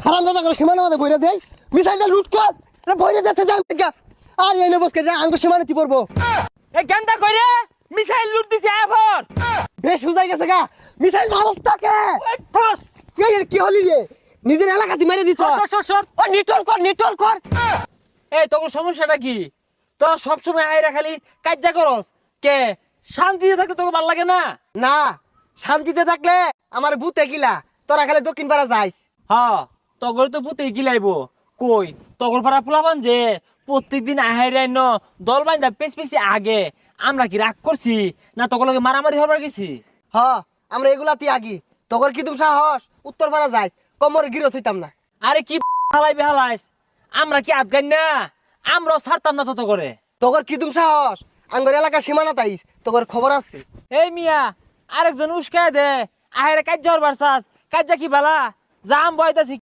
হারামজাদা করে সীমানা মধ্যে বইরে দেই মিসাইলটা লুট কর এটা বইরে দিতে যাই গা আর এনে বসকে যা আঙ্গ সীমানাতে পড়বো এ গেন্দা কইরে মিসাইল লুট দিছে আবার বেশ হুজাই গেছে গা মিসাইল মারস তাকে কি হলি রে নিজের এলাকাতে মেরে দিছ সর ও নিটল কর এই তোর সমস্যাটা কি তোরা সবসময় আইরা খালি কাজ্জা করস কে শান্তিতে থাকতে তোকে ভালো লাগে না না শান্তিতে থাকলে আমার ভূতে গিলা তোরা খালি দক্ষিণ পাড়া যাইস হ্যাঁ তগর তো পুতে গিলাইবো কই তগর পাড়া পোলাবান যে প্রত্যেকদিন আহাইরাই ন দল বাইন্দা পেছি আগে আমরা কি রাগ করছি না তগর লগে মারামারি হবার গেছি হ আমরা এগুলাতে আগি তোর কি তুমি সাহস উত্তর পাড়া যাইস কমর গিরো হইতাম না আরে কি হালাইবে হালাইস আমরা কি আদগাই না আমরাও ছাড়তাম না তত করে তোর কি তুমি সাহস আঙ্গর এলাকার সীমানা তাইস তোর খবর আছে এই মিয়া আরেকজন উস্কায় দে আহেরে কাজ্জা হরবার চাস কাজ্জা কি বালা জাম বয়তাছি